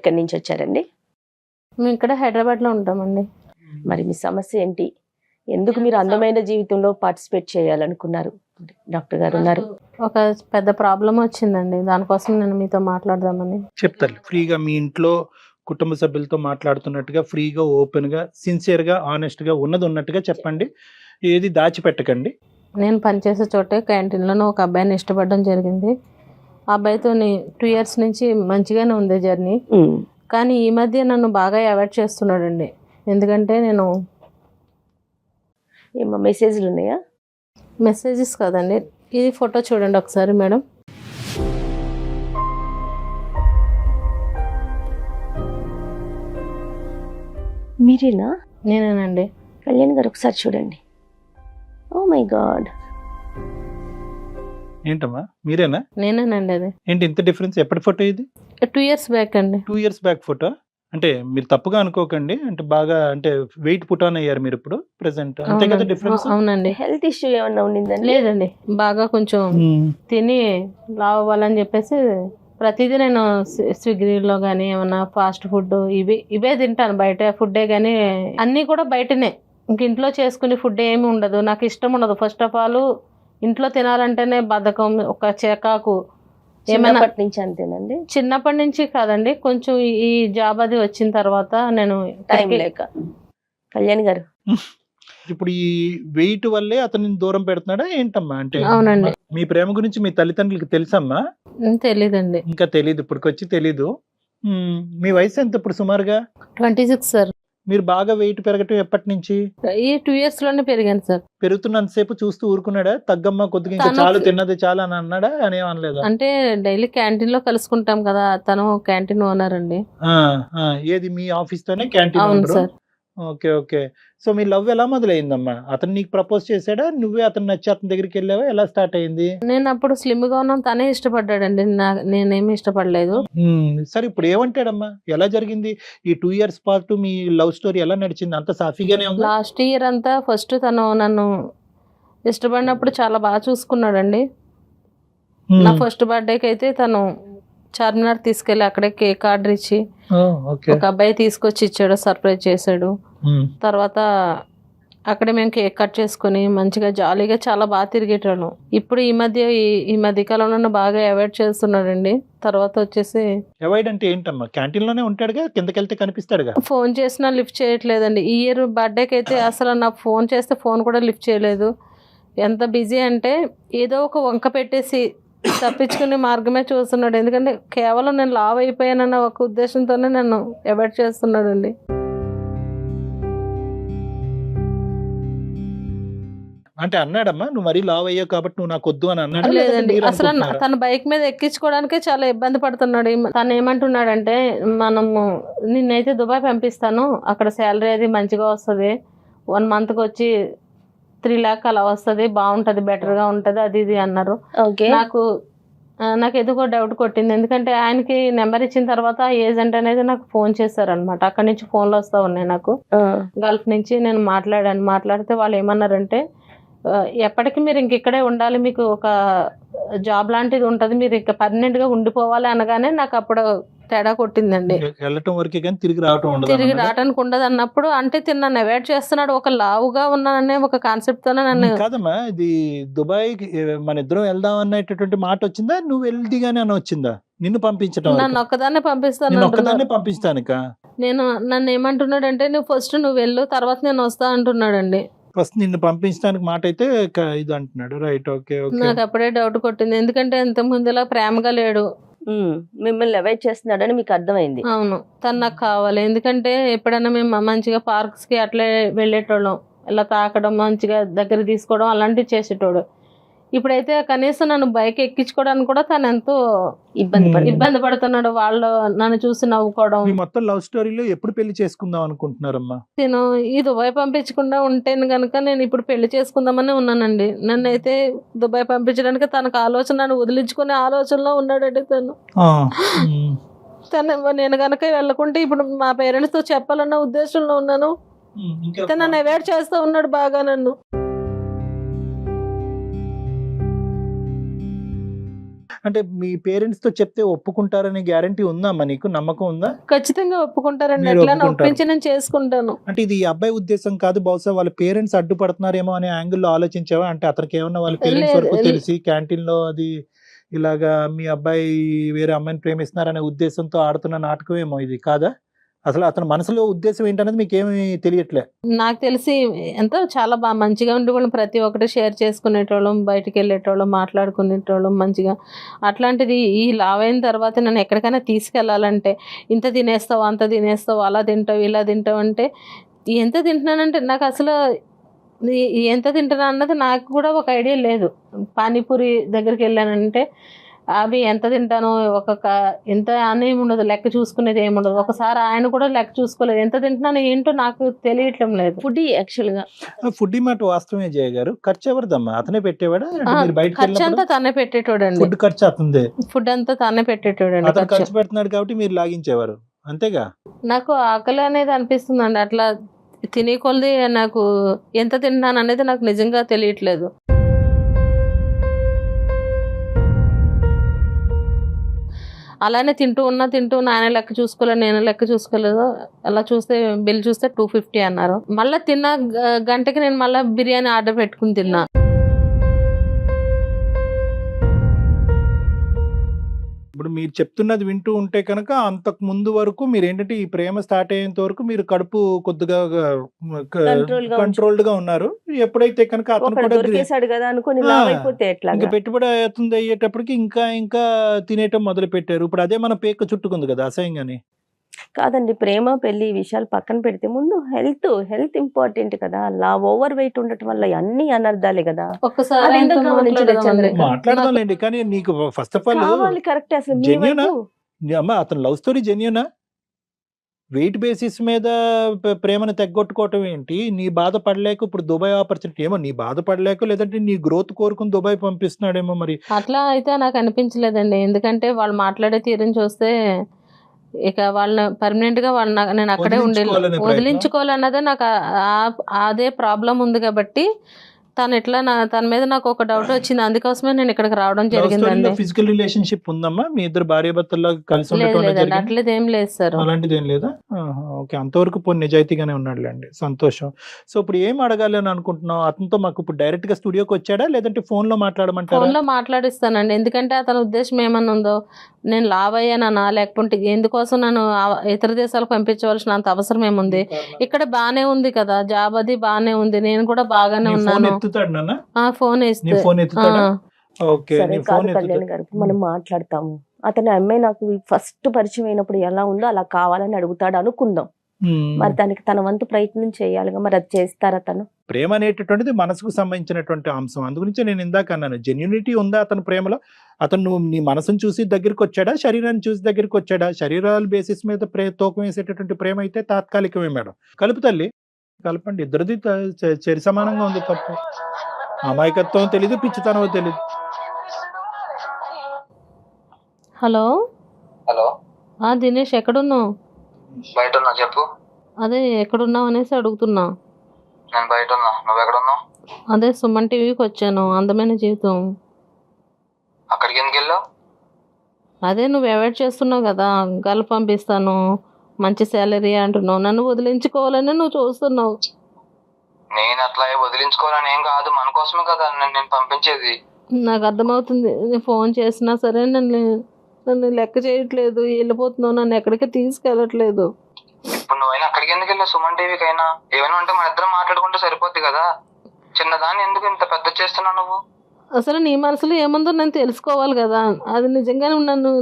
ఎక్కడి నుంచి వచ్చారండి? మేము ఇక్కడ హైదరాబాద్లో ఉంటామండి. మరి మీ సమస్య ఏంటి? ఎందుకు మీరు అందమైన జీవితంలో పార్టిసిపేట్ చేయాలనుకున్నారు? డాక్టర్ గారు ఉన్నారు. ఒక పెద్ద ప్రాబ్లం వచ్చిందండి, దానికోసం నేను మీతో మాట్లాడదామని. చెప్తారు ఫ్రీగా, మీ ఇంట్లో కుటుంబ సభ్యులతో మాట్లాడుతున్నట్టుగా ఫ్రీగా, ఓపెన్గా, సిన్సియర్గా, ఆనెస్ట్గా ఉన్నది ఉన్నట్టుగా చెప్పండి. ఏది దాచిపెట్టకండి. నేను పనిచేసే చోటే క్యాంటీన్లోనే ఒక అబ్బాయిని ఇష్టపడడం జరిగింది. ఆ అబ్బాయితో 2 years నుంచి మంచిగానే ఉంది జర్నీ. కానీ ఈ మధ్య నన్ను బాగా అవాయిడ్ చేస్తున్నాడండి. ఎందుకంటే నేను ఏమో మెసేజ్లు ఉన్నాయా? మెసేజెస్ కాదండి, ఇది ఫోటో చూడండి ఒకసారి మేడం. మీరేనా? నేనేనండి. కళ్యాణ్ గారు ఒకసారి చూడండి. ఓ మై గాడ్, ఏంటమ్మా మీరేనా? నేనేనండి. అది ఏంటి ఇంత డిఫరెన్స్? ఎప్పటి ఫోటో ఇది? 2 years బ్యాక్ అండి. 2 years బ్యాక్ ఫోటో. అంటే మీరు తప్పుగా అనుకోకండి, అంటే బాగా అంటే వెయిట్ పుట్ ఆన్ అయ్యారు మీరు ఇప్పుడు ప్రెసెంట్, అంతే కదా డిఫరెన్స్? అవునండి. హెల్త్ ఇష్యూ ఏమన్నా ఉండిందండి? లేదండి, బాగా కొంచెం తిని లావ్ అవ్వాలని చెప్పేసి ప్రతిదీ నేను స్విగ్గీలో కానీ ఏమన్నా ఫాస్ట్ ఫుడ్ ఇవే తింటాను. బయట ఫుడ్డే కానీ అన్నీ కూడా బయటనే. ఇంక ఇంట్లో చేసుకునే ఫుడ్ ఏమి ఉండదు, నాకు ఇష్టం ఉండదు. ఫస్ట్ ఆఫ్ ఆల్ ఇంట్లో తినాలంటేనే బద్ధకం, ఒక చికాకు. చిన్నప్పటి నుంచి అంతేనండి? చిన్నప్పటి నుంచి కాదండి, కొంచెం ఈ జాబ్ అది వచ్చిన తర్వాత నేను టైం లేక. కళ్యాణ్ గారు, ఇప్పుడు ఈ వెయిట్ వల్లే అతన్ని దూరం పెడుతున్నాడా ఏంటమ్మా? అంటే అవునండి. మీ ప్రేమ గురించి మీ తల్లిదండ్రులకి తెలుసమ్మా? తెలీదండి. ఇంకా తెలీదు, ఇప్పటికొచ్చి తెలీదు. మీ వయసు ఎంత ఇప్పుడు సుమారుగా? 26 సార్. మీరు బాగా వెయిట్ పెరగటం ఎప్పటి నుంచి? ఈ 2 years లోనే పెరిగాను సార్. పెరుగుతున్నంతసేపు చూస్తూ ఊరుకున్నాడా? తగ్గమ్మా కొద్దిగా, ఇంకా చాలు తిన్నది చాలా అని అన్నాడా? అని అనలేదా? అంటే డైలీ క్యాంటీన్ లో కలుసుకుంటాం కదా, తను క్యాంటీన్ ఓనర్ అండి. ఏది మీ ఆఫీస్ తోనే క్యాంటీన్? అవును సార్. Okay okay. సో మీ లవ్ ఎలా మొదలైందమ్మా? అతను నీకు ప్రపోజ్ చేశాడా, నువ్వే అతను నచ్చి అతని దగ్గరికి వెళ్ళావా? ఎలా స్టార్ట్ అయింది? నేను అప్పుడు స్లిమ్ గా ఉన్నాను, తనే ఇష్టపడ్డాడండి, నేనేమి ఇష్టపడలేదు. సరే ఇప్పుడు ఏమంటాడమ్మా? ఎలా జరిగింది ఈ 2 years పాటు మీ లవ్ స్టోరీ? ఎలా నడిచింది? అంత సాఫీగానే ఉంది? లాస్ట్ ఇయర్ అంతా ఫస్ట్ తను నన్ను ఇష్టపడినప్పుడు చాలా బాగా చూసుకున్నాడండి. నా ఫస్ట్ బర్త్డేకి అయితే తను చార్మినార్ తీసుకెళ్ళి అక్కడే కేక్ ఆర్డర్ ఇచ్చి ఒక అబ్బాయి తీసుకొచ్చి ఇచ్చాడు, సర్ప్రైజ్ చేశాడు. తర్వాత అక్కడే మేము కేక్ కట్ చేసుకుని మంచిగా జాలీగా చాలా బాగా తిరిగేటాళ్ళం. ఇప్పుడు ఈ మధ్య కాలంలో బాగా అవాయిడ్ చేస్తున్నాడండి. తర్వాత వచ్చేసి అవాయిడ్ అంటే ఏంటమ్మా? క్యాంటీన్ లోనే ఉంటాడుగా, కిందకెళ్తే కనిపిస్తాడుగా. ఫోన్ చేసినా లిఫ్ట్ చేయట్లేదండి. ఈ ఇయర్ బర్త్డేకి అయితే అసలు నాకు ఫోన్ చేస్తే ఫోన్ కూడా లిఫ్ట్ చేయలేదు. ఎంత బిజీ అంటే ఏదో ఒక వంక పెట్టేసి తప్పించుకునే మార్గమే చూస్తున్నాడు. ఎందుకంటే కేవలం నేను లావ్ అయిపోయానన్న ఒక ఉద్దేశంతోనే నన్ను అవాయిడ్ చేస్తున్నాడండి. అంటే అన్నాడమ్మా నువ్వు మరీ లావ్ అయ్యావు కాబట్టి నువ్వు నాకు వద్దు అని అన్నాడు? లేదండి, అసలు తన బైక్ మీద ఎక్కించుకోవడానికే చాలా ఇబ్బంది పడుతున్నాడు. తను ఏమంటున్నాడంటే, మనము నిన్నైతే దుబాయ్ పంపిస్తాను, అక్కడ శాలరీ అది మంచిగా వస్తుంది, 1 monthకి వచ్చి 3 lakh అలా వస్తుంది, బాగుంటది, బెటర్ గా ఉంటది, అది ఇది అన్నారు. నాకు ఎందుకో డౌట్ కొట్టింది. ఎందుకంటే ఆయనకి నెంబర్ ఇచ్చిన తర్వాత ఏజెంట్ అనేది నాకు ఫోన్ చేశారనమాట. అక్కడి నుంచి ఫోన్లు వస్తూ ఉన్నాయి నాకు, గల్ఫ్ నుంచి. నేను మాట్లాడితే వాళ్ళు ఏమన్నారంటే, ఎప్పటికీ మీరు ఇంక ఇక్కడే ఉండాలి, మీకు ఒక జాబ్ లాంటిది ఉంటుంది, మీరు ఇంకా పర్మనెంట్ గా ఉండిపోవాలి అనగానే నాకు అప్పుడు తేడా కొట్టిందండి. వెళ్ళటం వరకే కానీ తిరిగి రావటానికి ఉండదు అన్నప్పుడు, అంటే నన్ను అవాయిడ్ చేస్తున్నాడు, ఒక లావుగా ఉన్నాననే ఒక కాన్సెప్ట్ తోనే నన్ను. కాదమ్మా, ఇది దుబాయ్ మన ఇద్దరం వెళ్దాం అన్నటువంటి మాట వచ్చిందా, నువ్వు వెళ్దిగానే అని వచ్చిందా? నిన్ను పంపించడం? నన్ను ఒక్కదాన్నే పంపిస్తానుక. నన్ను ఏమంటున్నాడంటే, నువ్వు ఫస్ట్ నువ్వు వెళ్ళు, తర్వాత నేను వస్తా అంటున్నాడండి. ఫస్ట్ నిన్ను పంపించడానికి మాట అయితే ఇది అంటున్నాడు. Right, okay. నాకు అప్పుడే డౌట్ కొట్టింది. ఎందుకంటే ఇంత ముందులా ప్రేమగా లేడు, మిమ్మల్ని అవాయిడ్ చేస్తున్నాడని మీకు అర్థమైంది. అవును, తను నాకు కావాలి. ఎందుకంటే ఎప్పుడైనా మేము మంచిగా పార్క్స్ కి అట్లే వెళ్ళేటోళ్ళం, ఇలా తాకడం, మంచిగా దగ్గర తీసుకోవడం అలాంటివి చేసేటోడు. ఇప్పుడైతే కనీసం నన్ను బైక్ ఎక్కించుకోవడానికి కూడా తను ఎంతో ఇబ్బంది పడుతున్నాడు. వాళ్ళు నన్ను చూసి నవ్వుకోవడం. మొత్తం లవ్ స్టోరీలో ఎప్పుడు పెళ్లి చేసుకుందాం అనుకుంటున్నారమ్మా? నేను ఈ దుబాయ్ పంపించకుండా ఉంటేను కనుక నేను ఇప్పుడు పెళ్లి చేసుకుందామని ఉన్నానండి. నన్ను అయితే దుబాయ్ పంపించడానికి తనకు ఆలోచన, నన్ను వదిలించుకునే ఆలోచనలో ఉన్నాడండి తను. నేను కనుక వెళ్ళకుంటే ఇప్పుడు మా పేరెంట్స్ తో చెప్పాలన్న ఉద్దేశంలో ఉన్నాను. నన్ను అవాయిడ్ చేస్తూ ఉన్నాడు బాగా నన్ను. అంటే మీ పేరెంట్స్ తో చెప్తే ఒప్పుకుంటారనే గ్యారంటీ ఉందమ్మా, నీకు నమ్మకం ఉందా? ఖచ్చితంగా ఒప్పుకుంటారండి. మీరు ఎట్లా ఒప్పుకుంటారు. ఒప్పించి నేను చేసుకుంటాను. అంటే ఇది ఈ అబ్బాయి ఉద్దేశం కాదు, బహుశా వాళ్ళ పేరెంట్స్ అడ్డుపడుతున్నారేమో అనే యాంగిల్లో ఆలోచించావా? అంటే అతనికి ఏమన్నా వాళ్ళ పేరెంట్స్ లేదు, వరకు తెలిసి క్యాంటీన్ లో అది ఇలాగా మీ అబ్బాయి వేరే అమ్మాయిని ప్రేమిస్తున్నారనే ఉద్దేశంతో ఆడుతున్న నాటకం ఏమో ఇది కాదా? అసలు అతని మనసులో ఉద్దేశం ఏంటనేది మీకేమీ తెలియట్లే. నాకు తెలిసి ఎంతో చాలా బాగా మంచిగా ఉండేవాళ్ళం, ప్రతి ఒక్కటి షేర్ చేసుకునేటోళ్ళం, బయటికి వెళ్ళేటోళ్ళం, మాట్లాడుకునేటోళ్ళం మంచిగా. అట్లాంటిది ఈ లావ్ అయిన తర్వాత నన్ను ఎక్కడికైనా తీసుకెళ్ళాలంటే ఇంత తినేస్తావు, అంత తినేస్తావు, అలా తింటావు, ఇలా తింటావు అంటే ఎంత తింటున్నానంటే నాకు అసలు ఎంత తింటున్నా అన్నది నాకు కూడా ఒక ఐడియా లేదు. పానీపూరి దగ్గరికి వెళ్ళానంటే అవి ఎంత తింటానో ఎంత అని ఉండదు, లెక్క చూసుకునేది ఏముండదు. ఒకసారి ఆయన కూడా లెక్క చూసుకోలేదు, ఎంత తింటున్నానో ఏంటో నాకు తెలియట్లం లేదు. ఫుడ్ యాక్చువల్ గా ఫుడ్ మాట వాస్తవమే జయ గారు. ఖర్చు ఎవరిదమ్మా? అతనే పెట్టేవాడా? అంటే మీరు బయటకు ఖర్చు అంతా వెళ్ళినప్పుడు తనే పెట్టేటోడండి. ఫుడ్ ఖర్చు అతనిదే. ఫుడ్ అంతా తనే పెట్టేటోడండి. అతను ఖర్చు పెడుతున్నాడు కాబట్టి మీరు లాగించేవారు, అంతేగా? నాకు ఆకలి అనేది అనిపిస్తుందండి, అట్లా తినే కొలది నాకు ఎంత తింటున్నాను అనేది నాకు నిజంగా తెలియట్లేదు. అలానే తింటూ ఉన్నా ఆయన లెక్క చూసుకోలేదు, నేను లెక్క చూసుకోలేదు. అలా చూస్తే బిల్ చూస్తే 250 అన్నారు. మళ్ళీ తిన్న గంటకి నేను మళ్ళీ బిర్యానీ ఆర్డర్ పెట్టుకుని తిన్నా. ఇప్పుడు మీరు చెప్తున్నది వింటూ ఉంటే కనుక అంతకు ముందు వరకు మీరు ఏంటంటే ఈ ప్రేమ స్టార్ట్ అయ్యేంత వరకు మీరు కడుపు కొద్దిగా కంట్రోల్డ్ గా ఉన్నారు. ఎప్పుడైతే కనుక అతను కూడా దొరికేసాడు కదా అనుకుని లావ్ అయిపోతే ఎట్లా? ఇంకా పెట్టుబడి అవుతుంది అయ్యేటప్పటికి ఇంకా ఇంకా తినేయటం మొదలు పెట్టారు. ఇప్పుడు అదే మన పేక చుట్టుకుంది కదా అసహ్యంగాని. కాదండి, ప్రేమ పెళ్లి విషయాలు పక్కన పెడితే ముందు హెల్త్ ఇంపార్టెంట్ కదా. ఓవర్ వెయిట్ ఉండటం వల్ల అన్ని అనర్థాలే కదా. ఒక్కసారి అది ఎందుకు ఆయనతో గమనించలేదు చంద్రిక? మాట్లాడదాంలేండి, కానీ నీకు ఫస్ట్ ఆఫ్ ఆల్ కావాలి కరెక్ట్. అసలు మీ జెన్యూనా? వైపు అమ్మ అతను లవ్ స్టోరీ జెన్యూనా? వెయిట్ బేసిస్ మీద ప్రేమను తెగొట్టుకోవటం ఏంటి? నీ బాధపడలేక ఇప్పుడు దుబాయ్ ఆపర్చునిటీ ఏమో నీ బాధపడలేక, లేదంటే నీ గ్రోత్ కోరుకుని దుబాయ్ పంపిస్తున్నాడేమో మరి. అట్లా అయితే నాకు అనిపించలేదండి. ఎందుకంటే వాళ్ళు మాట్లాడే తీరుని చూస్తే ఇక వాళ్ళని పర్మనెంట్ గా నేను అక్కడే వదిలించుకోవాలనే ప్రయత్నం? వదిలించుకోవాలన్నదే నాకు అదే ప్రాబ్లం ఉంది కాబట్టి తన మీద నాకు ఒక డౌట్ వచ్చింది. అందుకోసమే నేను ఇక్కడికి రావడం జరిగిందండి. ఫిజికల్ రిలేషన్షిప్ ఉందమ్మా మీ ఇద్దరు భార్య భర్తల్లో కలిసి లేదు ఉండటం లేదండి, జరిగింది? అట్లేదు ఏం లేదు సార్. అలాంటిది ఏం లేదా? ఓకే, అంతవరకు పోనీ నిజాయితీగానే ఉన్నాడులేండి, సంతోషం. సో ఇప్పుడు ఏం అడగాలి అని అనుకుంటున్నావు? అతనితో మాకు ఇప్పుడు డైరెక్ట్ గా స్టూడియోకి వచ్చాడా, లేదంటే ఫోన్ లో మాట్లాడమంటారా? ఫోన్ లో మాట్లాడిస్తానండి. ఎందుకంటే అతని ఉద్దేశం ఏమన్నా ఉందో, నేను లావ్ అయ్యానా లేకపోతే ఎందుకోసం నన్ను ఇతర దేశాలకు పంపించవలసిన అంత అవసరం ఏముంది? ఇక్కడ బానే ఉంది కదా, జాబ్ అది బానే ఉంది, నేను కూడా బాగానే ఫోన్ ఉన్నాను. ఎత్తుతాడు నాన్న? ఫోన్ నీ ఇస్తే ఫోన్ ఎత్తుతాడా? ఓకే, సరే నీ కాదు ఫోన్ కళ్యాణ్ ఎత్తుతాడు. గారు, మనం మాట్లాడతాము. అతని అమ్మాయి నాకు ఫస్ట్ పరిచయం అయినప్పుడు ఎలా ఉందో అలా కావాలని అడుగుతాడు అనుకుందాం. మరి దానికి తన వంతు ప్రయత్నం చేయాలిగా. మరి అది చేస్తారా తను? ప్రేమ అనేటటువంటిది మనసుకు సంబంధించినటువంటి అంశం. అందుగురించి నేను ఇందాక అన్నాను, జెన్యూనిటీ ఉందా అతని ప్రేమలో? అతను నువ్వు నీ మనసును చూసి దగ్గరికి వచ్చాడా, శరీరాన్ని చూసి దగ్గరికి వచ్చాడా? శరీరాల బేసిస్ మీద తూకం వేసేటటువంటి ప్రేమ అయితే తాత్కాలికమే మేడం. కలుపు తల్లి, కలపండి. ఇద్దరిది చెరి సమానంగా ఉంది. తప్పు అమాయకత్వం తెలీదు, పిచ్చితనం తెలీదు. హలో హలో, దినేష్ ఎక్కడున్నావు? బయట ఉన్నా, చెప్పు. అదే ఎక్కడున్నావు అనేసి అడుగుతున్నా. నేను బయట ఉన్నా, నువ్వు ఎక్కడ ఉన్నావు? అదే సుమన్ టీవీకి వచ్చాను, అందమైన జీవితం. అక్కడికి ఎందుకు వెళ్ళావు? అదే నువ్వు అవాయిడ్ చేస్తున్నావు కదా, గల్ఫ్ పంపిస్తాను, మంచి శాలరీ అంటున్నావు, నన్ను వదిలించుకోవాలని నువ్వు చూస్తున్నావు. నేను అట్లా వదిలించుకోవాలని ఏం కాదు, మన కోసమే కదా నేను పంపించేది. నాకు అర్థమవుతుంది. నేను ఫోన్ చేసినా సరే నన్ను లెక్క చేయట్లేదు, వెళ్ళిపోతున్నావు, నన్ను ఎక్కడికి తీసుకెళ్ళట్లేదు. ఇప్పుడు నువ్వైనా అక్కడికి ఎందుకు వెళ్ళావు? సుమన్ టీవీకి అయినా ఏమైనా ఉంటే మన ఇద్దరం మాట్లాడుకుంటే సరిపోద్ది కదా. చిన్నదాన్ని ఎందుకు ఇంత పెద్ద చేస్తున్నావు నువ్వు? అసలు నీ మనసులో ఏముందో నేను తెలుసుకోవాలి కదా. అది నిజంగా నువ్వు నన్ను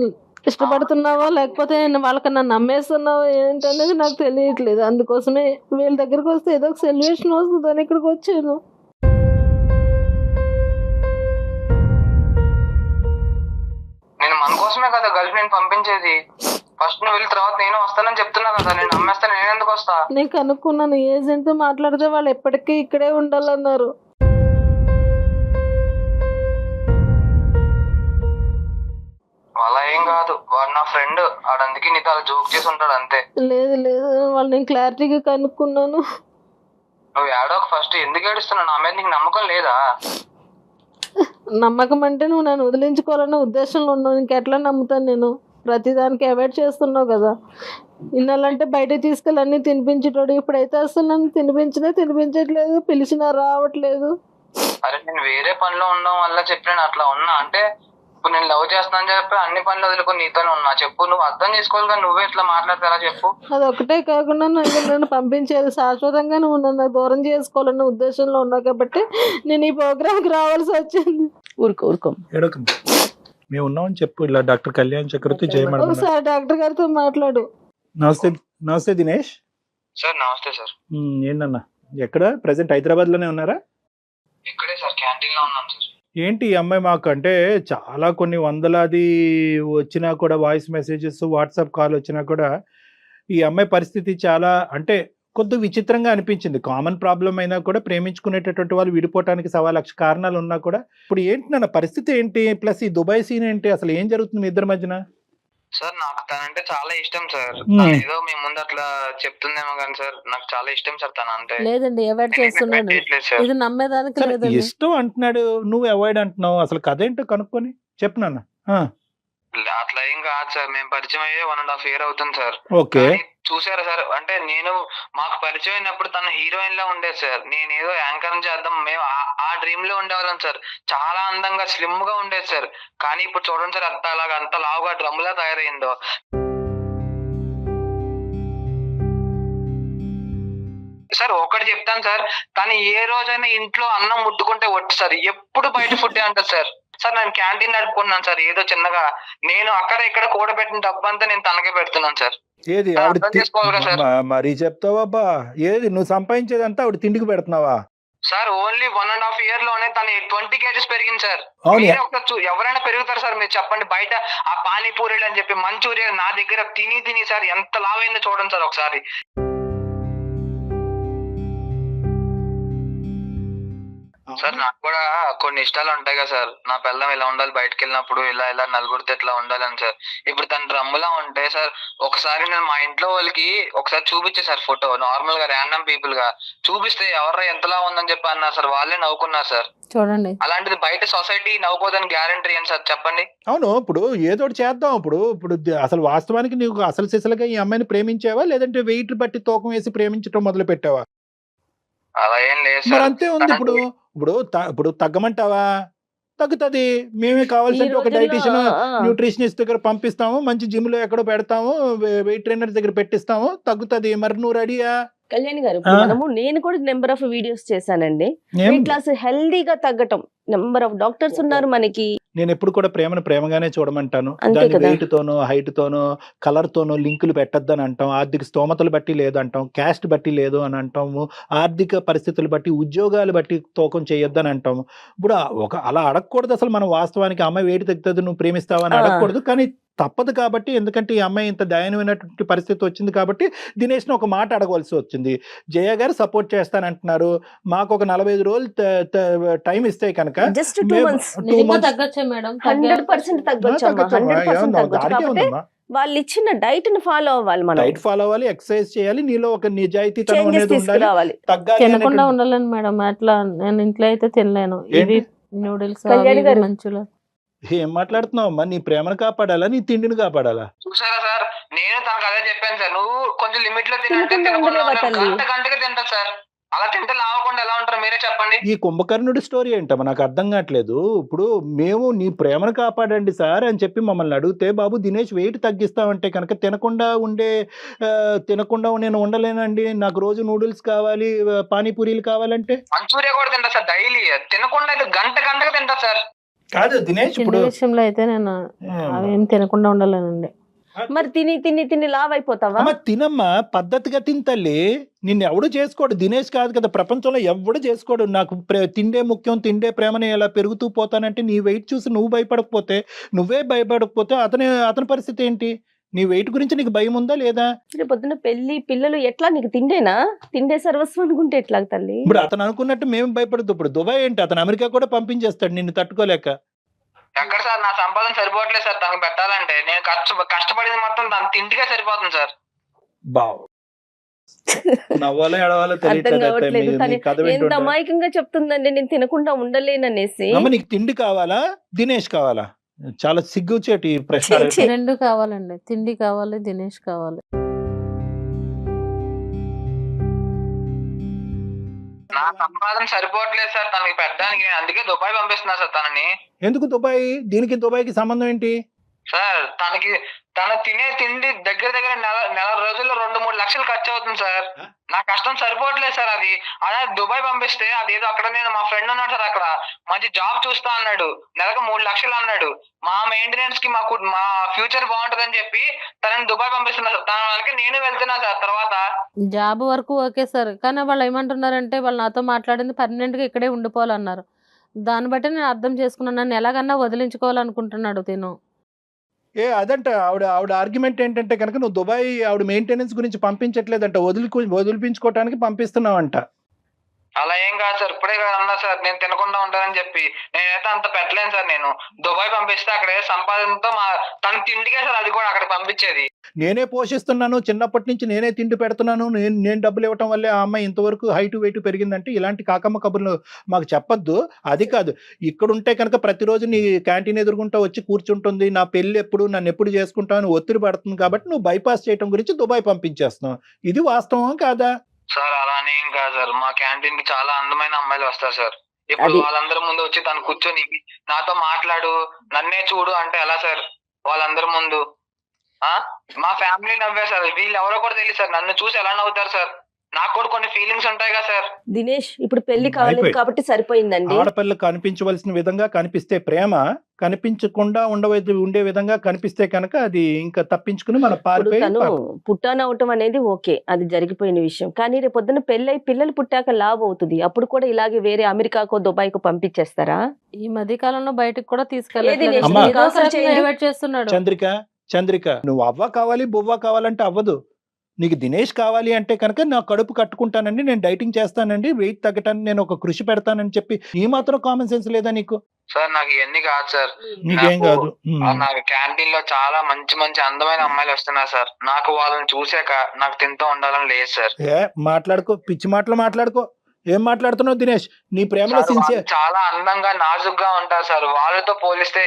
ఇష్టపడుతున్నావో లేకపోతే వాళ్ళకి నన్ను నమ్మేస్తున్నావో ఏంటనేది నాకు తెలియట్లేదు. అందుకోసమే వీళ్ళ దగ్గరకు వస్తే ఏదో ఒక సొల్యూషన్ వస్తుందని ఇక్కడికి వచ్చాను. నేను మన కోసమే కదా గల్ఫ్ నేను పంపించేది. ఫస్ట్ నువ్వు వెళ్ళిన తర్వాత నేను వస్తానని చెప్తున్నా కదా. నేను నమ్మేస్తాను, నేను ఎందుకు వస్తా? నేను కనుక్కున్నాను, ఏజెంట్తో మాట్లాడితే వాళ్ళు ఎప్పటికీ ఇక్కడే ఉండాలన్నారు. అలా ఏం కాదు, వాడు నా ఫ్రెండ్, ఆడందుకే నీతో అలా జోక్ చేసి ఉంటాడు అంతే. లేదు వాళ్ళు నేను క్లారిటీగా కనుక్కున్నాను. నువ్వు ఏడోక ఫస్ట్. ఎందుకు ఏడుస్తున్నావు? నా మీద నీకు నమ్మకం లేదా? నమ్మకం అంటే నువ్వు నన్ను వదిలించుకోవాలన్న ఉద్దేశంలో ఉన్నావు. ఇంకెట్లా నమ్ముతాను నేను? ప్రతిదానికి అవాయిడ్ చేస్తున్నావు కదా. ఇన్నాళ్ళంటే బయట తీసుకెళ్ళి అన్నీ తినిపించేటోడు, ఇప్పుడైతే అసలు నన్ను తినిపించట్లేదు, పిలిచినా రావట్లేదు. అరే నేను వేరే పనిలో ఉండడం వల్ల చెప్పి నేను అట్లా ఉన్నా. అంటే ఇప్పుడు నేను లవ్ చేస్తానని చెప్పి అన్ని పనులు వదులుకొని నీతోనే ఉన్నా. చెప్పు, నువ్వు అర్థం చేసుకోవాలి కానీ నువ్వే ఇట్లా మాట్లాడతారా చెప్పు. అది ఒకటే కాకుండా నన్ను పంపించేది శాశ్వతంగా నువ్వు నన్ను దూరం చేసుకోవాలన్న ఉద్దేశంలో ఉన్నావు కాబట్టి నేను ఈ ప్రోగ్రామ్కి రావాల్సి వచ్చింది. ఊరుకో ఏడకం మేము ఉన్నామని చెప్పు. ఇలా డాక్టర్ కళ్యాణ్ చక్రవర్తి జయమడ. ఒకసారి డాక్టర్ గారితో మాట్లాడు. నమస్తే దినేష్. సార్ నమస్తే సార్. ఏంటన్నా ఎక్కడ ప్రెసెంట్ హైదరాబాద్ లోనే ఉన్నారా? ఇక్కడే సార్, క్యాంటీన్ లో ఉన్నాను సార్. ఏంటి ఈ అమ్మాయి మాకు అంటే చాలా కొన్ని వందలాది వచ్చినా కూడా వాయిస్ మెసేజెస్ వాట్సాప్ కాల్ వచ్చినా కూడా ఈ అమ్మాయి పరిస్థితి చాలా అంటే కొద్దిగా విచిత్రంగా అనిపించింది. కామన్ ప్రాబ్లం అయినా కూడా ప్రేమించుకునేటటువంటి వాళ్ళు విడిపోవటానికి 1,00,000 కారణాలు ఉన్నా కూడా ఇప్పుడు ఏంటి నా పరిస్థితి ఏంటి, ప్లస్ ఈ దుబాయ్ సీన్ ఏంటి, అసలు ఏం జరుగుతుంది మీ ఇద్దరి మధ్యన? సార్ నాకు తనంటే చాలా ఇష్టం సార్. ఏదో మీ ముందు అట్లా చెప్తుందేమో కానీ సార్ నాకు చాలా ఇష్టం సార్ తన అంటే. లేదండి, అవాయిడ్ చేస్తున్నాడు. ఇది నమ్మేదానికి సరే, లేదండి. ఇష్టం అంటున్నాడు, నువ్వు అవాయిడ్ అంటున్నావు. అసలు కథ ఏంటో కనుక్కొని చెప్పు నాన్న. అట్లా ఏం కాదు సార్, మేము పరిచయం అయ్యే 1.5 year అవుతుంది సార్. ఓకే, చూసారా సార్, అంటే నేను మాకు పరిచయం అయినప్పుడు తన హీరోయిన్ లా ఉండేది సార్. నేను ఏదో యాంకర్ చేద్దాం మేము ఆ డ్రీమ్ లో ఉండేవాళ్ళం సార్. చాలా అందంగా స్లిమ్ గా ఉండేది సార్. కానీ ఇప్పుడు చూడండి సార్, అంత లావుగా డ్రమ్ లా తయారైందో. సార్ ఒకటి చెప్తాను సార్, తను ఏ రోజైనా ఇంట్లో అన్నం ముట్టుకుంటే ఒట్టు సార్, ఎప్పుడు బయట ఫుడ్ అంటారు సార్. సార్ నేను క్యాంటీన్ నడుపుకున్నాను సార్, ఏదో చిన్నగా నేను అక్కడ ఇక్కడ కూడబెట్టిన డబ్బు అంతా నేను తనకే పెడుతున్నాను సార్. ఏది అర్థం చేసుకోవాలి కదా సార్. మరీ చెప్తావా? ఏది నువ్వు సంపాదించేదంతా ఆవిడ తిండికి పెడుతున్నావా? సార్ ఓన్లీ 1.5 year లోనే తను 20 kgs పెరిగింది సార్. ఎవరైనా పెరుగుతారు సార్, మీరు చెప్పండి. బయట ఆ పానీపూరీలు అని చెప్పి మంచూరియా నా దగ్గర తిని సార్ ఎంత లావైందో చూడండి సార్ ఒకసారి. సార్ నాకు కూడా కొన్ని ఇష్టాలు ఉంటాయి కదా సార్. నా పిల్లం ఇలా ఉండాలి, బయటకు వెళ్ళినప్పుడు ఇలా నలుగురితో ఎట్లా ఉండాలని సార్. ఇప్పుడు తన డ్రమ్ములా ఉంటే సార్, ఒకసారి నేను మా ఇంట్లో వాళ్ళకి ఒకసారి చూపించే సార్ ఫోటో, నార్మల్ గా ర్యాండమ్ పీపుల్ గా చూపిస్తే ఎవరు ఎంతలా ఉందని చెప్పి అన్నారు సార్. వాళ్ళే నవ్వుకున్నారు సార్. చూడండి, అలాంటిది బయట సొసైటీ నవ్వుకోదని గ్యారంటీ ఏంటి సార్ చెప్పండి. అవును, ఇప్పుడు ఏదో ఒకటి చేద్దాం. ఇప్పుడు అసలు వాస్తవానికి నీకు అసలు సిసలుగా ఈ అమ్మాయిని ప్రేమించావా, లేదంటే వెయిట్ బట్టి తూకం వేసి ప్రేమించడం మొదలు పెట్టావా? అలా ఏం లేదు మరి సార్. అంతే ఉంది. ఇప్పుడు తగ్గమంటావా? తగ్గుతుంది. మేమే కావాల్సింటే ఒక డైటీషియన్ న్యూట్రిషనిస్ట్ దగ్గర పంపిస్తాము, మంచి జిమ్ లో ఎక్కడో పెడతాము, వెయిట్ ట్రైనర్ దగ్గర పెట్టిస్తాము, తగ్గుతుంది. మరి నువ్వు రెడీయా? కళ్యాణ్ గారు, నేను కూడా నెంబర్ ఆఫ్ వీడియోస్ చేశానండి. వెయిట్ లాస్ హెల్దీగా తగ్గటం, నెంబర్ ఆఫ్ డాక్టర్స్ ఉన్నారు మనకి. నేను ఎప్పుడు కూడా ప్రేమను ప్రేమగానే చూడమంటాను. దాని వెయిట్ తోనో హైట్ తోనో కలర్ తోనో లింకులు పెట్టద్దని అంటాం. ఆర్థిక స్తోమతలు బట్టి లేదంటాం, క్యాస్ట్ బట్టి లేదు అని అంటాము, ఆర్థిక పరిస్థితులు బట్టి ఉద్యోగాలు బట్టి తూకం చేయొద్దని అంటాము. ఇప్పుడు అలా అడగకూడదు. అసలు మనం వాస్తవానికి అమ్మాయి వెయిట్ తగ్గుతుంది, నువ్వు ప్రేమిస్తావని అడగకూడదు. కానీ తప్పదు కాబట్టి, ఎందుకంటే ఈ అమ్మాయి ఇంత దయనమైనటువంటి పరిస్థితి వచ్చింది కాబట్టి దినేష్ని ఒక మాట అడగవలసి వచ్చింది. జయ గారు సపోర్ట్ చేస్తానంటున్నారు, మాకు ఒక 45 రోజులు టైం ఇస్తే కనుక జస్ట్ 2 months తగ్గొచ్చా మేడం? 100% తగ్గొచ్చు. వాళ్ళు ఇచ్చిన డైట్ ని ఫాలో అవ్వాలి, మనం డైట్ ఫాలో అవ్వాలి, ఎక్సర్సైజ్ చేయాలి, నీలో ఒక నిజాయితీతనం అనేది ఉండాలి. తినకుండా ఉండాలని మేడం. అట్లా నేను ఇంట్లో అయితే తినలేను. ఇది నూడిల్స్ మంచులు. ఏం మాట్లాడుతున్నావు అమ్మా? నీ ప్రేమను కాపాడాలా, నీ తిండిని కాపాడాలా? చూసారా సార్, నేను తనకు అదే చెప్పాను సార్. నువ్వు కొంచెం లిమిట్ లో గంటగా తింటా సార్. అలా తింటే లావకుండా ఎలా ఉంటారు మీరే చెప్పండి. ఈ కుంభకర్ణుడి స్టోరీ ఏంటమ్మా? నాకు అర్థం కావట్లేదు. ఇప్పుడు మేము నీ ప్రేమను కాపాడండి సార్ అని చెప్పి మమ్మల్ని అడిగితే, బాబు దినేష్ వెయిట్ తగ్గిస్తామంటే కనుక తినకుండా నేను ఉండలేనండి, నాకు రోజు నూడిల్స్ కావాలి, పానీపూరీలు కావాలంటే మంచూరియా కూడా తింటా సార్ డైలీ. తినకుండా అయితే గంటగా తింటా సార్. కాదు దినేష్, ఇప్పుడు విషయంలో అయితే నేను అవేం తినకుండా ఉండలేనండి. మరి తిని లావ్ అయిపోతావా? తినమ్మా, పద్ధతిగా తింతల్లి. నిన్ను ఎవడు చేసుకోడు, దినేష్ కాదు కదా, ప్రపంచంలో ఎవడు చేసుకోడు. నాకు తిండే ముఖ్యం, తిండే ప్రేమని ఎలా పెరుగుతూ పోతానంటే, నీ వెయిట్ చూసి నువ్వే భయపడకపోతే అతని పరిస్థితి ఏంటి? నీ వెయిట్ గురించి నీకు భయం ఉందా లేదా? పొద్దున పెళ్లి పిల్లలు ఎట్లా, నీకు తిండే సర్వస్వం అనుకుంటే ఎట్లా తల్లి? ఇప్పుడు అతను అనుకున్నట్టు మేము భయపడదు. ఇప్పుడు దుబాయ్ ఏంటి, అతను అమెరికా కూడా పంపించేస్తాడు నిన్ను తట్టుకోలేక. ఎక్కడ సార్, నా సంపాదన సరిపోవట్లేదు సార్ తనకు పెట్టాలంటే. నేను కష్టపడింది మొత్తం తన తిండిగా సరిపోతుంది సార్. బావ్ నవ్వాలో ఎడవాలో అర్థం తెలియట్లేదు అత్తయ్య. కావట్లేదు. మీ తను కథ ఎంత వింటుంటే. అమాయకంగా చెప్తుందండి, నేను తినకుండా ఉండలేననేసి. అమ్మ నీకు తిండి కావాలా దినేష్ కావాలా? చాలా సిగ్గుచేటి ఈ ప్రశ్న ఛీ, అడగటం. ఛీ. రెండు కావాలండి, తిండి కావాలి, దినేష్ కావాలి. నా సంపాదన సరిపోవట్లేదు సార్ తనకి పెట్టడానికి, నేను అందుకే దుబాయ్ పంపిస్తున్నా సార్ తనని. ఎందుకు దుబాయ్? దీనికి దుబాయ్కి సంబంధం ఏంటి? సార్ తన తినే తిండి దగ్గర దగ్గర నెల రోజుల్లో 2-3 లక్షలు ఖర్చు అవుతుంది సార్. నా కష్టం సరిపోవట్లేదు సార్. అది అలా దుబాయ్ పంపిస్తే అదేదో అక్కడ నేను మా ఫ్రెండ్ ఉన్నాడు సార్, అక్కడ మంచి జాబ్ చూస్తా అన్నాడు, నెలకు 3 లక్షలు అన్నాడు. మా మెయింటెనెన్స్ కి మా ఫ్యూచర్ బాగుంటదని చెప్పి తనని దుబాయ్ పంపిస్తున్నా సార్. తన వాళ్ళకి నేను వెళ్తున్నా సార్. తర్వాత జాబ్ వరకు ఓకే సార్, కానీ వాళ్ళు ఏమంటున్నారంటే వాళ్ళు నాతో మాట్లాడింది పర్మనెంట్గా ఇక్కడే ఉండిపోవాలన్నారు. దాన్ని బట్టి నేను అర్థం చేసుకున్నాను, నన్ను ఎలాగన్నా వదిలించుకోవాలనుకుంటున్నాడు తిను. అదంట ఆవిడ ఆర్గ్యుమెంట్ ఏంటంటే కనుక నువ్వు దుబాయ్ ఆవిడ మెయింటెనెన్స్ గురించి పంపించట్లేదంట, వదిలిపించుకోవటానికి పంపిస్తున్నావంట. అలా ఏం కాదు సార్, ఇప్పుడే కదా అన్నా సార్ నేను తినకుండా ఉంటానని చెప్పి. నేనైతే అంత పెట్టలేను సార్. నేను దుబాయ్ పంపిస్తే అక్కడ సంపాదనతో తన తిండికే సార్ అది కూడా అక్కడ పంపించేది. నేనే పోషిస్తున్నాను, చిన్నప్పటి నుంచి నేనే తిండి పెడుతున్నాను, నేను డబ్బులు ఇవ్వటం వల్లే ఆ అమ్మాయి ఇంతవరకు హైట్ వెయిట్ పెరిగిందంటే ఇలాంటి కాకమ్మ కబుర్లు మాకు చెప్పొద్దు. అది కాదు, ఇక్కడ ఉంటే కనుక ప్రతిరోజు నీ క్యాంటీన్ ఎదురుగుంటా వచ్చి కూర్చుంటుంది, నా పెళ్ళి ఎప్పుడు, నన్ను ఎప్పుడు చేసుకుంటావు అని ఒత్తిడి పడుతుంది కాబట్టి నువ్వు బైపాస్ చేయడం గురించి దుబాయ్ పంపించేస్తున్నావు. ఇది వాస్తవం కాదా? సార్ అలానే ఏం కాదు సార్, మా క్యాంటీన్ కి చాలా అందమైన అమ్మాయిలు వస్తారు సార్. ఇప్పుడు అది- వాళ్ళందరి ముందు వచ్చి తను కూర్చొని నాతో మాట్లాడు, నన్నే చూడు అంటే ఎలా సార్? వాళ్ళందరి ముందు మా ఫ్యామిలీ నవ్వే సార్. వీళ్ళు ఎవరో కూడా తెలియదు సార్, నన్ను చూసి ఎలా నవ్వుతారు సార్? నాకు కూడా కొన్ని ఫీలింగ్స్ ఉంటాయి కదా సార్. దినేష్ ఇప్పుడు పెళ్లి కాలేదు అయిపోయింది. కాబట్టి సరిపోయిందండి. ఆడపిల్లలు కనిపించవలసిన విధంగా కనిపిస్తే ప్రేమ, కనిపించకుండా ఉండే విధంగా కనిపిస్తే కనుక అది ఇంకా తప్పించుకుని మన ఇప్పుడు పారిపోయి తను పుట్టానవటం అనేది ఓకే, అది జరిగిపోయిన విషయం. కానీ రేపు పొద్దున్న పెళ్ళై పిల్లలు పుట్టాక లాభ అవుతుంది, అప్పుడు కూడా ఇలాగే వేరే అమెరికాకో దుబాయ్కో పంపించేస్తారా? ఈ మధ్య కాలంలో బయటకు కూడా ఏది తీసుకెళ్ళలేదు, నేను అమ్మా. ఏదో ఒక రకంగా divert చేస్తున్నాడు. చంద్రిక నువ్వు అవ్వ కావాలి బువ్వ కావాలంటే అవ్వదు. నీకు దినేష్ కావాలి అంటే కనుక నా కడుపు కట్టుకుంటానండి, నేను డైటింగ్ చేస్తానండి, వెయిట్ తగ్గటానికి నేను ఒక కృషి పెడతానని చెప్పి ఈ మాత్రం కామన్ సెన్స్ లేదా నీకు? సార్ నాకు ఇవన్నీ కాదు సార్. నీకేం కాదు. నాకు క్యాంటీన్ లో చాలా మంచి మంచి అందమైన అమ్మాయిలు వస్తున్నారు సార్. నాకు వాళ్ళని చూసాక నాకు తింటూ ఉండాలని లేదు సార్. మాట్లాడుకో, పిచ్చి మాటలు మాట్లాడుకో. ఏం మాట్లాడుతున్నావు దినేష్? నీ ప్రేమలో సార్, సిన్సియర్. వాళ్ళు చాలా అందంగా నాజుగ్గా ఉంటారు సార్. వాళ్ళతో పోలిస్తే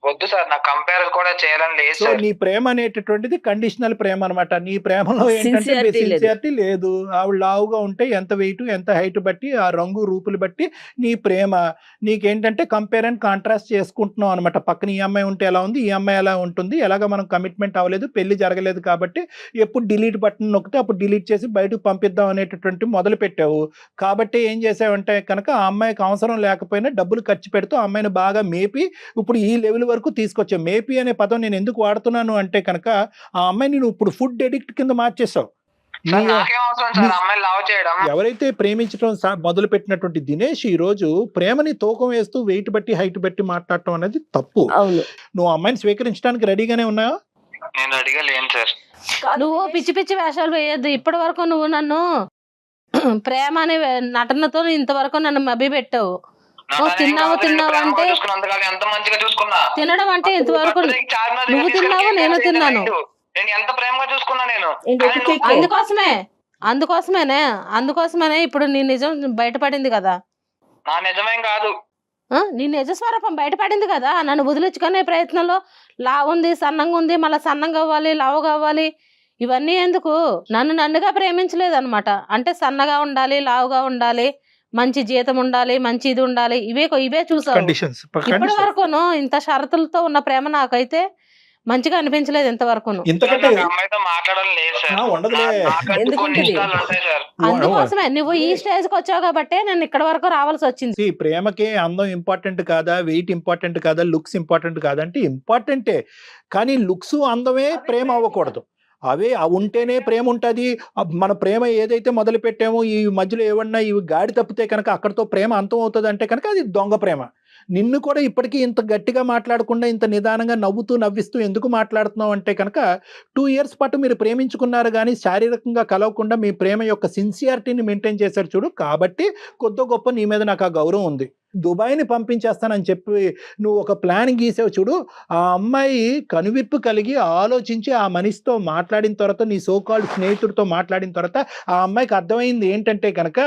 వద్దు సార్, నాకు కంపేర్ కూడా చేయాలని లేదు సో సార్. నీ ప్రేమ అనేటటువంటిది కండిషనల్ ప్రేమ అనమాట. నీ ప్రేమలో ఏంటంటే Sincerity లేదు. సిన్సియారిటీ లేదు. ఆవిడ లావుగా ఉంటే ఎంత వెయిట్ ఎంత హైట్ బట్టి ఆ రంగు రూపులు బట్టి నీ ప్రేమ. నీకేంటంటే కంపేర్ అండ్ కాంట్రాస్ట్ చేసుకుంటున్నావు అనమాట. పక్కన ఈ అమ్మాయి ఉంటే ఎలా ఉంది, ఈ అమ్మాయి ఎలా ఉంటుంది, ఎలాగ మనం కమిట్మెంట్ అవ్వలేదు, పెళ్లి జరగలేదు కాబట్టి ఎప్పుడు డిలీట్ బటన్ నొక్కితే అప్పుడు డిలీట్ చేసి బయటకు పంపిద్దాం అనేటటువంటి మొదలు పెట్టావు. కాబట్టి ఏం చేసావంటే కనుక ఆ అమ్మాయికి అవసరం లేకపోయినా డబ్బులు ఖర్చు పెడుతూ ఆ అమ్మాయిని బాగా మేపి ఇప్పుడు ఈ లెవెల్ వరకు తీసుకొచ్చావు. మేపి అనే పదం నేను ఎందుకు వాడుతున్నాను అంటే కనుక ఆ అమ్మాయిని నువ్వు ఇప్పుడు ఫుడ్ ఎడిక్ట్ కింద మార్చేసావు. సార్, నాకేం అవసరం సార్ అమ్మాయిని లవ్ చేయడం? ఎవరైతే ప్రేమించడం మొదలు పెట్టినటువంటి దినేష్ ఈ రోజు ప్రేమని తూకం వేస్తూ వెయిట్ బట్టి హైట్ బట్టి మాట్లాడటం అనేది తప్పు. అవును, నువ్వు అమ్మాయిని స్వీకరించడానికి రెడీగానే ఉన్నావా? నేను రెడీగా లేను సార్. నువ్వు పిచ్చి పిచ్చి వేషాలు వేయద్దు. ఇప్పటి వరకు నువ్వు నన్ను ప్రేమ అనే నటనతో ఇంతవరకు నన్ను మభ్య పెట్టావు. తిన్నావు అంటే ఎంత మంచిగా చూసుకున్నా. తినడం అంటే ఇంతవరకు నువ్వు తిన్నావు, నేను తిన్నాను. నేను ఎంత ప్రేమగా చూసుకున్నా నేను. ఏంటి కానీ ఒక్క నువ్వు- అందుకోసమేనే ఇప్పుడు నీ నిజం బయటపడింది కదా. నా నిజమేం కాదు. నీ నిజ స్వరూపం బయటపడింది కదా. నన్ను వదిలించుకునే ప్రయత్నంలో లావు ఉంది, సన్నంగా ఉంది, మళ్ళీ సన్నంగా అవ్వాలి, లావు కావాలి, ఇవన్నీ ఎందుకు? నన్నుగా ప్రేమించలేదు అనమాట. అంటే సన్నగా ఉండాలి, లావుగా ఉండాలి, మంచి జీతం ఉండాలి, మంచి ఇది ఉండాలి, ఇవే చూసావు. కండిషన్స్ ఇప్పటి వరకును ఇంత షరతులతో ఉన్న ప్రేమ నాకైతే మంచిగా అనిపించలేదు ఇంతవరకును. ఇంతకంటే నాకు అమ్మాయితో మాట్లాడాలి లేదు సార్. ఉండదులే. నాకంటూ ఎందుకు కొన్ని ఉంటుంది? ఇష్టాలు ఉంటాయి సార్. అందుకోసమే నువ్వు ఈ స్టేజ్ కి వచ్చావు కాబట్టి నేను ఇక్కడ వరకు రావాల్సి వచ్చింది. See, ప్రేమకి అందం ఇంపార్టెంట్ కాదా, వెయిట్ ఇంపార్టెంట్ కాదా, లుక్స్ ఇంపార్టెంట్ కాదంటే ఇంపార్టెంటే. కానీ లుక్స్ అందమే ప్రేమ అవ్వకూడదు. అవే ఉంటేనే ప్రేమ ఉంటుంది. మన ప్రేమ ఏదైతే మొదలు పెట్టామో ఈ మధ్యలో ఏమన్నా ఇవి గాడి తప్పితే కనుక అక్కడితో ప్రేమ అంతం అవుతుంది అంటే కనుక అది దొంగ ప్రేమ. నిన్ను కూడా ఇప్పటికీ ఇంత గట్టిగా మాట్లాడకుండా ఇంత నిదానంగా నవ్విస్తూ ఎందుకు మాట్లాడుతున్నావు అంటే కనుక 2 years పాటు మీరు ప్రేమించుకున్నారు కానీ శారీరకంగా కలవకుండా మీ ప్రేమ యొక్క సిన్సియారిటీని మెయింటైన్ చేశారు చూడు. కాబట్టి కొద్ది గొప్ప నీ మీద నాకు ఆ గౌరవం ఉంది. దుబాయ్ని పంపించేస్తానని చెప్పి నువ్వు ఒక ప్లాన్ గీసావు చూడు. ఆ అమ్మాయి కనువిప్పు కలిగి ఆలోచించి ఆ మనిషితో మాట్లాడిన తర్వాత, నీ సోకాల్డ్ స్నేహితుడితో మాట్లాడిన తర్వాత ఆ అమ్మాయికి అర్థమైంది ఏంటంటే కనుక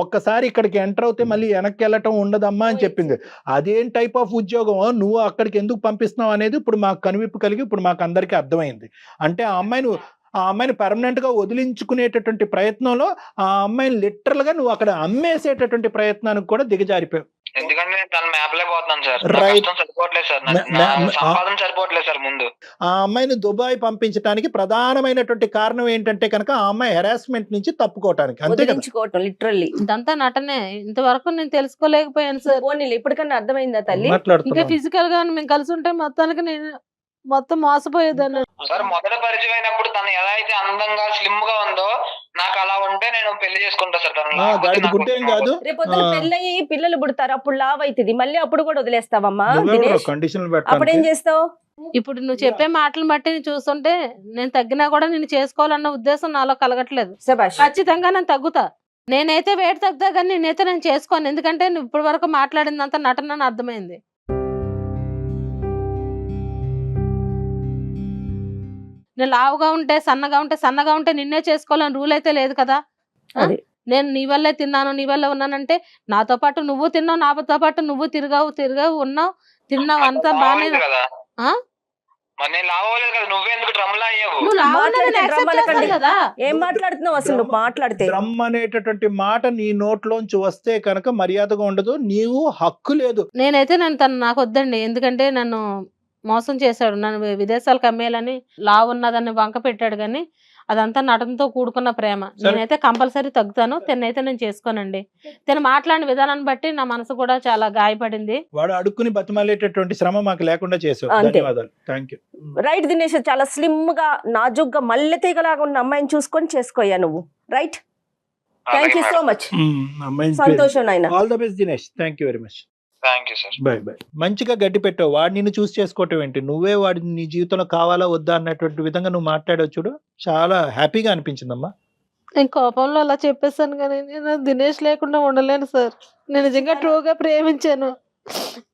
ఒక్కసారి ఇక్కడికి ఎంటర్ అవుతే మళ్ళీ వెనక్కి వెళ్ళటం ఉండదమ్మా అని చెప్పింది. అదేం టైప్ ఆఫ్ ఉద్యోగం, నువ్వు అక్కడికి ఎందుకు పంపిస్తున్నావు అనేది ఇప్పుడు మాకు కనువిప్పు కలిగి ఇప్పుడు మాకు అందరికీ అర్థమైంది. అంటే ఆ అమ్మాయిని పర్మనెంట్ గా వదిలించుకునేటటువంటి ప్రయత్నంలో ఆ అమ్మాయిని లిటరల్ గా నువ్వు అక్కడ అమ్మేసేటటువంటి ప్రయత్నానికి కూడా దిగజారిపోయావు. ఎందుకంటే నేను తన మ్యాప్లే పోతున్నాను సార్. Right. సరిపోవట్లేదు సార్, నా సంపాదన సరిపోవట్లేదు సార్. ముందు ఆ అమ్మాయిని దుబాయ్ పంపించడానికి ప్రధానమైనటువంటి కారణం ఏంటంటే కనుక ఆ అమ్మాయి హెరాస్మెంట్ నుంచి తప్పుకోవటానికి, అంతే కదా? వదిలించుకోవటం లిటరల్లీ. ఇదంతా నటనే. ఇంతవరకు నేను తెలుసుకోలేకపోయాను సార్. పోనీలే, ఇప్పటికన్నా అర్థమైందా తల్లి? ఇంకా మాట్లాడుతున్నా ఫిజికల్ గా మేము కలిసి ఉంటే మొత్తానికి నేను మొత్తం మోసపోయేదాన్ని. సార్ మొదట పరిచయం అయినప్పుడు తను ఎలా అయితే అందంగా స్లిమ్ గా ఉందో నాకు అలా ఉంటే నేను పెళ్లి చేసుకుంటా సార్. తను లేకపోతే దానికి నాకు గుడ్డేం కాదు. రేపొద్దున పెళ్ళయి పిల్లలు పుడతారు, అప్పుడు లావ్ అవుతుంది, మళ్ళీ అప్పుడు కూడా వదిలేస్తావమ్మా దినేష్? కండిషన్లు అప్పుడేం పెట్టాలి. చేస్తావు? ఇప్పుడు నువ్వు చెప్పే మాటలు బట్టి నేను చూస్తుంటే నేను తగ్గినా కూడా నేను చేసుకోవాలన్న ఉద్దేశం నాలో కలగట్లేదు. శభాష్. ఖచ్చితంగా నేను తగ్గుతా. నేనైతే వెయిట్ తగ్గుతా కానీ నేను చేసుకోను. ఎందుకంటే నువ్వు ఇప్పటి వరకు మాట్లాడిందంతా నటన అని అర్థమైంది. నేను లావుగా ఉంటే సన్నగా ఉంటే నిన్నే చేసుకోవాలని రూల్ అయితే లేదు కదా. అది. నేను నీ వల్లే తిన్నాను, నీ వల్ల ఉన్నానంటే నాతో పాటు నువ్వు తిన్నావు, నాతో పాటు నువ్వు తిరిగావు ఉన్నావు అంతా బాగానే. కదా ఆ? మరి నేను లావ్ అవ్వలేదు కదా, నువ్వెందుకు డ్రమ్లా అయ్యావు? నువ్వు లావు ఉన్నది నేను మాట్లాడితే accept డ్రమ్ చేస్తాను కదా. ఏం మాట్లాడుతున్నావు అసలు నువ్వు? మాట్లాడితే డ్రమ్ అనేటటువంటి మాట నీ నోట్లోంచి వస్తే కనుక మర్యాదగా ఉండదు, నీవు హక్కు లేదు. నేనైతే తను నాకు వద్దండి. ఎందుకంటే నన్ను మోసం చేశాడు, నన్ను విదేశాలకు అమ్మేయాలని లావు ఉన్నదాన్ని వంక పెట్టాడు. కానీ అదంతా నటనతో కూడుకున్న ప్రేమ. నేనైతే కంపల్సరీ తగ్గుతాను. తినైతే నేను చేసుకోనండి. తిన మాట్లాడిన విధానాన్ని బట్టి నా మనసు కూడా చాలా గాయపడింది. వాడు అడుక్కుని బతిమాలేటటువంటి శ్రమ మాకు లేకుండా చేసావు. అంతే. ధన్యవాదాలు. Thank you. రైట్ దినేష్, చాలా స్లిమ్ గా నాజుగ్గా మల్లె తీగలాగా ఉన్న అమ్మాయిని చూసుకొని చేసుకోయా నువ్వు. Right, thank you so much. సంతోషం నాయన. All the best Dinesh. Thank you very much. Thank you sir. By by. మంచిగా గడ్డి పెట్టావు. వాడు నిన్ను చూస్ చేసుకోవటం ఏంటి? నువ్వే వాడి నీ జీవితంలో కావాలా వద్దా అన్నటువంటి విధంగా నువ్వు మాట్లాడావు చూడు, చాలా హ్యాపీగా అనిపించిందమ్మా. నేను కోపంలో అలా చెప్పేశాను కానీ నేను దినేష్ లేకుండా ఉండలేను సార్. నేను నిజంగా ట్రూగా ప్రేమించాను.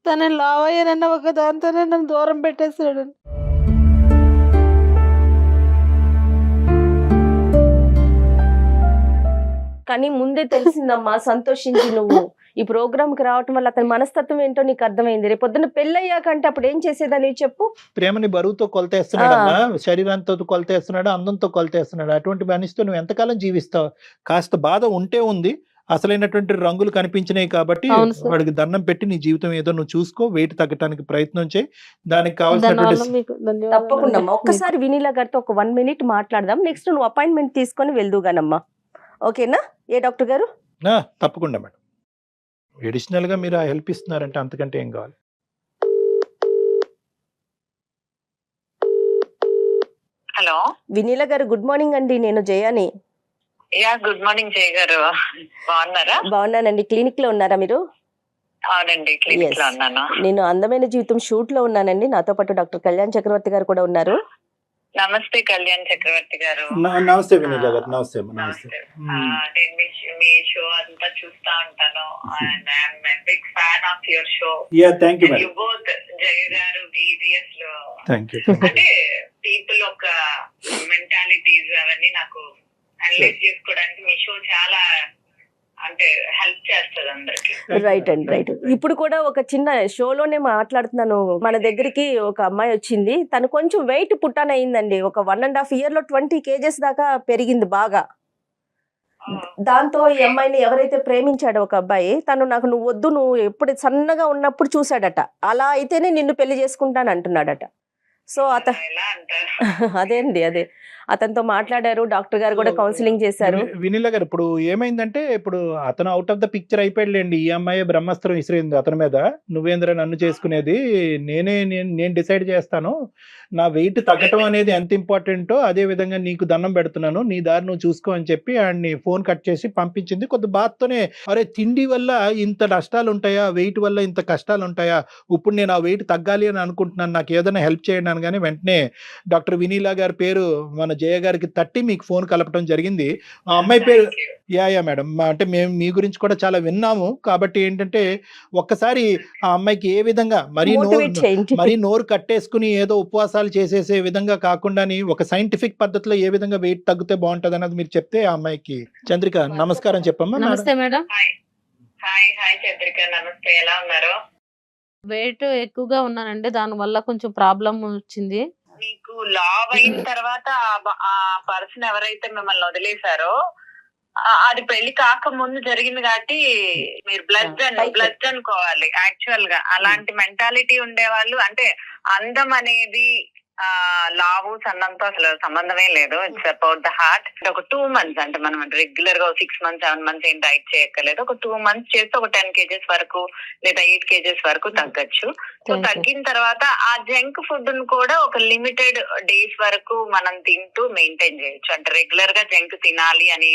తను లావ్ అయ్యానన్న ఒక దాంతోనే నన్ను దూరం పెట్టేశాడు. కానీ ముందే తెలిసిందమ్మా, సంతోషించి నువ్వు ఈ ప్రోగ్రామ్ కి రావటం వల్ల అతని మనస్తత్వం ఏంటో నీకు అర్థమైంది. రేపు పొద్దున్న పెళ్ళయ్యాకంటే అప్పుడు ఏం చేసేదని చెప్పు. ప్రేమని బరువుతో కొలతేస్తున్నాడమ్మా, శరీరంతో కొలతేస్తున్నాడు, అందంతో కొలతేస్తున్నాడు. అటువంటి మనిషితో నువ్వు ఎంతకాలం జీవిస్తావు? కాస్త బాధ ఉంటే ఉంది, అసలైనటువంటి రంగులు కనిపించినాయి కాబట్టి వాడికి దండం పెట్టి నీ జీవితం ఏదో నువ్వు చూసుకో, వెయిట్ తగ్గడానికి ప్రయత్నం చేయి. దానికి కావాల్సినటువంటి తప్పకుండా అమ్మా. ఒక్కసారి వినీలా గారితో ఒక 1 minute మాట్లాడదాం. నెక్స్ట్ నువ్వు అపాయింట్మెంట్ తీసుకొని వెళ్దుగానమ్మా. ఓకేనా? ఏ డాక్టర్ గారు? తప్పకుండా మేడం. అడిషనల్ గా మీరు హెల్ప్ ఇస్తున్నారంటే అంతకంటే ఏం కావాలి? హలో వినీలా గారు, గుడ్ మార్నింగ్ అండి. నేను జయాని. గుడ్ మార్నింగ్ జయ గారు, బాగున్నారా? బాగున్నానండి. క్లినిక్ లో ఉన్నారా మీరు? అవునండి, క్లినిక్ లో ఉన్నాను. నేను అందమైన జీవితం షూట్ లో ఉన్నానండి. నాతో పాటు డాక్టర్ కళ్యాణ్ చక్రవర్తి గారు కూడా ఉన్నారు. నమస్తే కళ్యాణ్ చక్రవర్తి గారు. నమస్తే వినీలా గారు. నమస్తే. మీ షో అంతా చూస్తా ఉంటాను. Big fan of your show. Thank you. You both Jaya garu BBS లో థ్యాంక్ యూ. అంటే పీపుల్ ఒక మెంటాలిటీస్ అవన్నీ నాకు అనలైజ్ చేసుకోవడానికి మీ షో చాలా అంటే హెల్ప్ చేస్తుంది అందరికి. రైట్ అండి, రైట్. ఇప్పుడు కూడా ఒక చిన్న షోలోనే మాట్లాడుతున్నాను. మన దగ్గరికి ఒక అమ్మాయి వచ్చింది. తను కొంచెం వెయిట్ పుట్టాన్ అయిందండి. ఒక 1.5 year లో 20 kgs దాకా పెరిగింది బాగా. దాంతో ఈ అమ్మాయిని ఎవరైతే ప్రేమించాడో ఒక అబ్బాయి, తను నాకు నువ్వు వద్దు, నువ్వు ఎప్పుడు సన్నగా ఉన్నప్పుడు చూసాడట, అలా అయితేనే నిన్ను పెళ్లి చేసుకుంటాను అంటున్నాడట. సో అదే అండి, అదే అతనితో మాట్లాడారు. డాక్టర్ గారు కూడా కౌన్సిలింగ్ చేశారు. వినీలా గారు, ఇప్పుడు ఏమైందంటే ఇప్పుడు అతను అవుట్ ఆఫ్ ద పిక్చర్ అయిపోయాడులేండి. ఈ అమ్మాయి బ్రహ్మాస్త్రం ఇసిరింది అతని మీద. నువ్వేంద్ర నన్ను చేసుకునేది, నేను డిసైడ్ చేస్తాను. నా వెయిట్ తగ్గటం అనేది ఎంత ఇంపార్టెంటో అదే విధంగా నీకు దండం పెడుతున్నాను, నీ దారి నువ్వు చూసుకో అని చెప్పి ఆయన్ని ఫోన్ కట్ చేసి పంపించింది. కొద్ది బాధతోనే, అరే తిండి వల్ల ఇంత నష్టాలు ఉంటాయా, వెయిట్ వల్ల ఇంత కష్టాలు ఉంటాయా, ఇప్పుడు నేను ఆ వెయిట్ తగ్గాలి అని అనుకుంటున్నాను, నాకు ఏదైనా హెల్ప్ చేయండి అనగానే వెంటనే డాక్టర్ వినీలా గారి పేరు మన జయ గారికి తట్టి మీకు ఫోన్ కలపడం జరిగింది. ఆ అమ్మాయి పేరు యా మేడం, అంటే మేము మీ గురించి కూడా చాలా విన్నాము కాబట్టి ఏంటంటే ఒక్కసారి ఆ అమ్మాయికి ఏ విధంగా మోటివేట్ చేయండి. మరీ నోరు కట్టేసుకుని ఏదో ఉపవాసాలు చేసేసే విధంగా కాకుండాని ఒక సైంటిఫిక్ పద్ధతిలో ఏ విధంగా వెయిట్ తగ్గితే బాగుంటది అన్నది మీరు చెప్తే ఆ అమ్మాయికి. చంద్రిక నమస్కారం చెప్పమ్మా. నమస్తే మేడం. హాయ్ చంద్రిక, నమస్తే, ఎలా ఉన్నారు? వెయిట్ ఎక్కువగా ఉన్నానండి, దానివల్ల కొంచెం ప్రాబ్లం వచ్చింది. మీకు లావ్ అయిన తర్వాత ఆ పర్సన్ ఎవరైతే మిమ్మల్ని వదిలేశారో అది పెళ్లి కాక ముందు జరిగింది కాబట్టి మీరు బ్లడ్ అనుకోవాలి. యాక్చువల్ గా అలాంటి మెంటాలిటీ ఉండేవాళ్ళు, అంటే అందం అనేది లావు సన్నంతో అసలు సంబంధమే లేదు. It's about the heart. ఒక 2 months, అంటే మనం రెగ్యులర్ గా 6 months 7 months ఏం డైట్ చేయక్కర్లేదు. ఒక 2 months చేస్తే ఒక 10 kgs వరకు లేదా 8 kgs వరకు తగ్గచ్చు. సో తగ్గిన తర్వాత ఆ జంక్ ఫుడ్ ను కూడా ఒక లిమిటెడ్ డేస్ వరకు మనం తింటూ మెయింటైన్ చేయొచ్చు. అంటే రెగ్యులర్ గా జంక్ తినాలి అని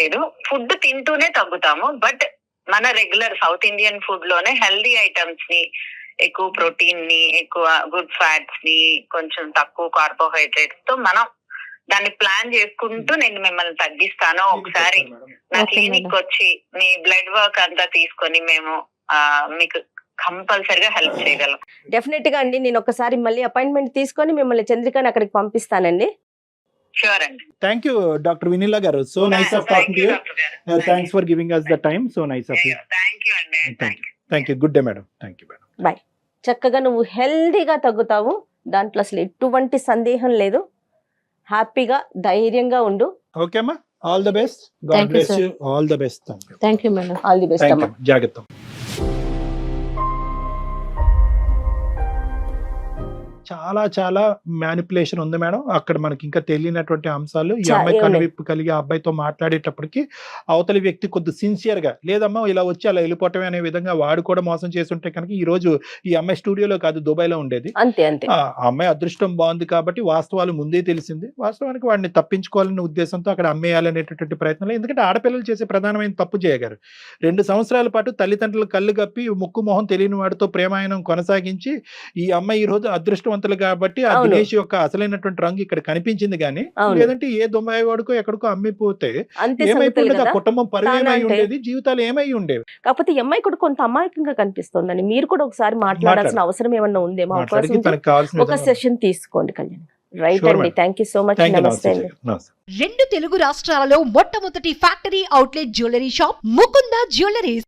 లేదు, ఫుడ్ తింటూనే తగ్గుతాము. బట్ మన రెగ్యులర్ సౌత్ ఇండియన్ ఫుడ్ లోనే హెల్దీ ఐటమ్స్ ని, ఎక్కువ ప్రోటీన్ ని, ఎక్కువ గుడ్ ఫ్యాట్స్ ని, కొంచెం తక్కువ కార్బోహైడ్రేట్స్ తో మనం దాన్ని ప్లాన్ చేసుకుంటూ నేను మిమ్మల్ని తగ్గిస్తాను. ఒకసారి నా క్లినిక్ వచ్చి మీ బ్లడ్ వర్క్ అంతా తీసుకొని మేము మీకు కంపల్సరిగా హెల్ప్ చేయగలం. డెఫినెట్ గా అండి, నేను ఒకసారి మళ్ళీ అపాయింట్మెంట్ తీసుకొని మిమ్మల్ని చంద్రికని అక్కడికి పంపిస్తానండి. షూర్ అండి. Thank you doctor Vineela garu. So nice of talking to you. Thanks for giving us the time. So nice of you. Thank you అండి. Thank you. Good day madam. Thank you madam. Bye. చక్కగా నువ్వు హెల్దీగా తగ్గుతావు, దాంట్లో అసలు ఎటువంటి సందేహం లేదు. హ్యాపీగా ధైర్యంగా ఉండు. ఓకే అమ్మా, all the best. God Thank you, bless sir. You. All the best. Thank you madam. All the best thank అమ్మా. యూ. జాగ్రత్త. చాలా చాలా మ్యానిపులేషన్ ఉంది మేడం అక్కడ. మనకి ఇంకా తెలియనటువంటి అంశాలు. ఈ అమ్మాయి కనువిప్పు కలిగి ఆ అబ్బాయితో మాట్లాడేటప్పటికి అవతలి వ్యక్తి కొద్ది సిన్సియర్ గా లేదమ్మా ఇలా వచ్చి అలా వెళ్ళిపోవటమే అనే విధంగా వాడు కూడా మోసం చేసి ఉంటే కనుక ఈ రోజు ఈ అమ్మాయి స్టూడియోలో కాదు దుబాయ్ లో ఉండేది. అంతే అంతే. ఆ అమ్మాయి అదృష్టం బాగుంది కాబట్టి వాస్తవాలు ముందే తెలిసింది. వాస్తవానికి వాడిని తప్పించుకోవాలనే ఉద్దేశంతో అక్కడ అమ్మేయాలనేటటువంటి ప్రయత్నంలో, ఎందుకంటే ఆడపిల్లలు చేసే ప్రధానమైన తప్పు చేయగారు 2 సంవత్సరాల పాటు తల్లిదండ్రులు కళ్ళు కప్పి ముక్కు మొహం తెలియని వాడితో ప్రేమాయణం కొనసాగించి ఈ అమ్మాయి ఈ రోజు అదృష్టవంతులు కాబట్టి ఆ దినేష్ యొక్క అసలైనటువంటి రంగు ఇక్కడ కనిపించింది కానీ లేదంటే ఏ దుబాయ్ వాడుకో ఎక్కడికో అమ్మిపోతే ఏమైపోయింది, ఆ కుటుంబం పరువేమై ఉండేది, జీవితాలు ఏమై ఉండేవి. కాకపోతే ఈ అమ్మాయి కూడా కొంత అమాయకంగా కనిపిస్తుందండి. మీరు కూడా ఒకసారి మాట్లాడాల్సిన అవసరం ఏమన్నా ఉందేమో, ఒక సెషన్ తీసుకోండి కళ్యాణ్. రైట్ అండి. Thank you so much. నమస్తే అండి. 2 తెలుగు రాష్ట్రాలలో మొట్టమొదటి factory outlet jewellery shop Mukunda jewelleries.